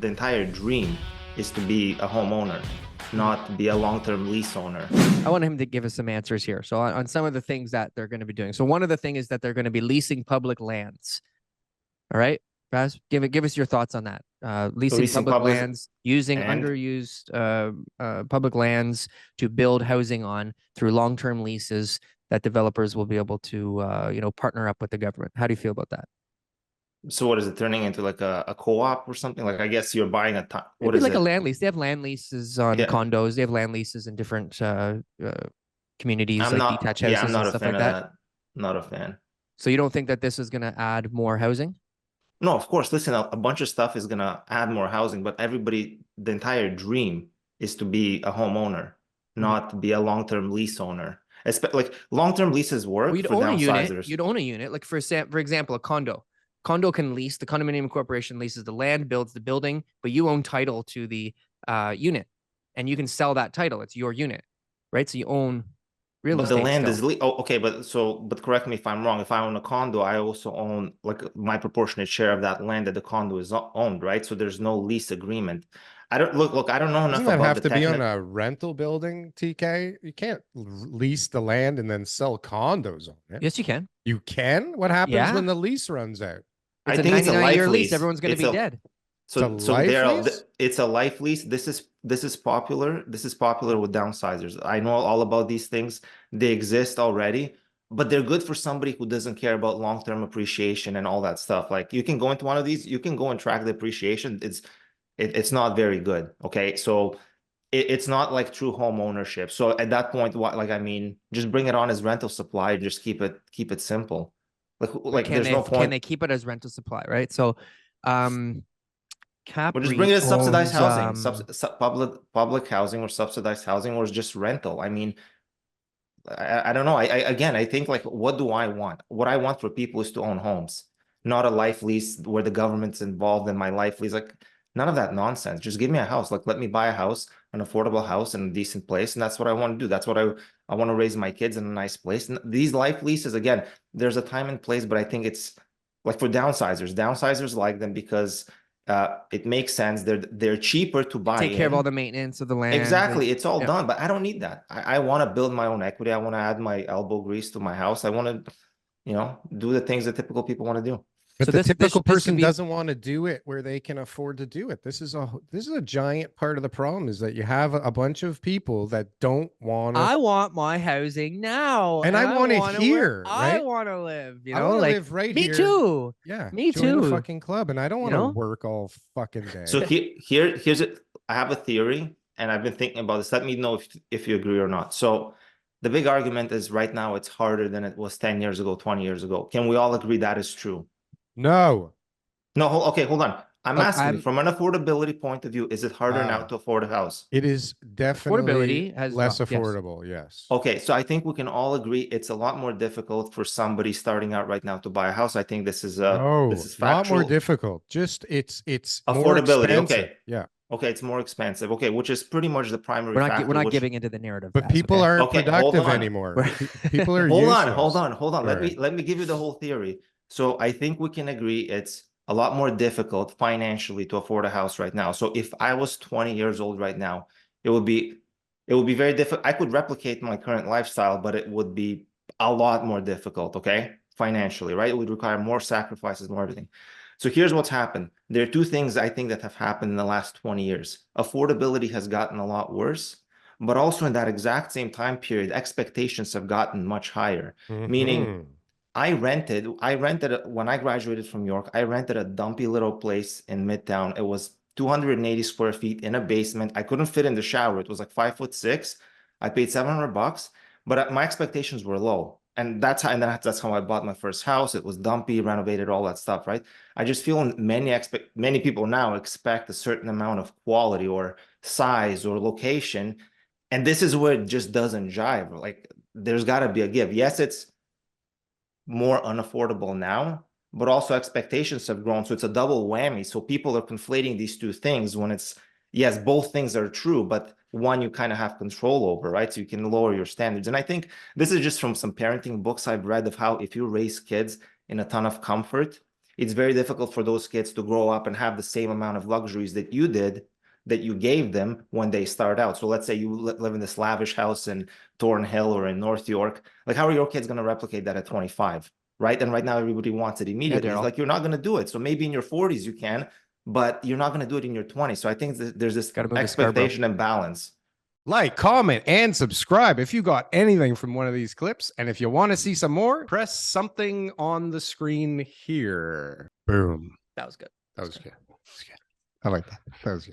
the entire dream is to be a homeowner, not to be a long-term lease owner. I want him to give us some answers here. So on some of the things that they're going to be doing. So one of the things is that they're going to be leasing public lands. All right, Baz, give us your thoughts on that. Leasing public lands, using underused public lands to build housing on through long-term leases that developers will be able to partner up with the government. How do you feel about that? So what is it turning into, like a co-op or something? Like, I guess you're buying a ton. What is like a land lease? They have land leases on condos. They have land leases in different communities, like detached houses and stuff like that. Not a fan. So you don't think that this is going to add more housing? No, of course. Listen, a bunch of stuff is going to add more housing, but the entire dream is to be a homeowner, not to be a long-term lease owner. Like, long-term leases work for downsizers. You'd own a unit. Like for example, a condo. Condo can lease, the condominium corporation leases the land, builds the building, but you own title to the unit and you can sell that title. It's your unit, right? So you own real estate. But the land is okay, but correct me if I'm wrong. If I own a condo, I also own like my proportionate share of that land that the condo is owned, right? So there's no lease agreement. I don't look. I don't know enough about the Doesn't that have to be on a rental building, TK? You can't lease the land and then sell condos on it. Yes, you can. You can? What happens when the lease runs out? It's a 99-year lease. Everyone's going to be dead. So Darryl, it's a life lease. This is popular. This is popular with downsizers. I know all about these things. They exist already, but they're good for somebody who doesn't care about long-term appreciation and all that stuff. Like, you can go into one of these, you can go and track the appreciation. It's not very good. Okay, so it's not like true home ownership. So at that point, just bring it on as rental supply. Just keep it simple. Like there's no point. Can they keep it as rental supply, right? So, Or just bring it as subsidized housing, public housing, or subsidized housing, or just rental. I mean, I don't know. I think, like, what do I want? What I want for people is to own homes, not a life lease where the government's involved in my life lease. Like, none of that nonsense. Just give me a house. Like, let me buy a house, an affordable house in a decent place, and that's what I want to do. That's what I want to raise my kids in a nice place. And these life leases, again, there's a time and place, but I think it's like for downsizers. Downsizers like them because it makes sense. They're cheaper to buy. Take care of all the maintenance of the land. Exactly, it's all done. But I don't need that. I want to build my own equity. I want to add my elbow grease to my house. I want to, do the things that typical people want to do. But the typical person doesn't want to do it where they can afford to do it. This is a giant part of the problem, is that you have a bunch of people that don't want to. I want my housing now, and I want it here. Right? I want to live. I want to live right here. Me too. Yeah, me too. Join a fucking club, and I don't want to work all fucking day. So here's it. I have a theory, and I've been thinking about this. Let me know if you agree or not. So the big argument is, right now it's harder than it was 10 years ago, 20 years ago. Can we all agree that is true? No. Okay, hold on. I'm asking from an affordability point of view, is it harder now to afford a house? It is definitely affordability less affordable, yes. Okay, so I think we can all agree it's a lot more difficult for somebody starting out right now to buy a house. I think this is factual. Not more difficult. Just it's affordability. More okay, yeah. Okay, it's more expensive. Okay, which is pretty much the primary factor. We're not giving into the narrative. But people aren't productive anymore. People are hold on. Let me give you the whole theory. So I think we can agree it's a lot more difficult financially to afford a house right now. So if I was 20 years old right now, it would be very difficult. I could replicate my current lifestyle, but it would be a lot more difficult, okay? Financially, right? It would require more sacrifices, more everything. So here's what's happened. There are two things I think that have happened in the last 20 years. Affordability has gotten a lot worse, but also in that exact same time period, expectations have gotten much higher, meaning I rented when I graduated from York. I rented a dumpy little place in Midtown. It was 280 square feet in a basement. I couldn't fit in the shower. It was like 5'6". I paid $700, but my expectations were low, and that's how I bought my first house. It was dumpy, renovated, all that stuff, right? I just feel many people now expect a certain amount of quality or size or location, and this is where it just doesn't jive. Like, there's got to be a give. Yes, it's more unaffordable now, but also expectations have grown. So it's a double whammy. So people are conflating these two things when it's, yes, both things are true, but one you kind of have control over, right? So you can lower your standards. And I think this is just from some parenting books I've read of how if you raise kids in a ton of comfort, it's very difficult for those kids to grow up and have the same amount of luxuries that you did, that you gave them when they start out. So let's say you live in this lavish house in Thornhill or in North York. Like, how are your kids going to replicate that at 25? Right. And right now, everybody wants it immediately. Yeah, like, you're not going to do it. So maybe in your 40s you can, but you're not going to do it in your 20s. So I think there's this expectation and balance. Like, comment, and subscribe if you got anything from one of these clips. And if you want to see some more, press something on the screen here. Boom. That was good. That was good. I like that. That was good.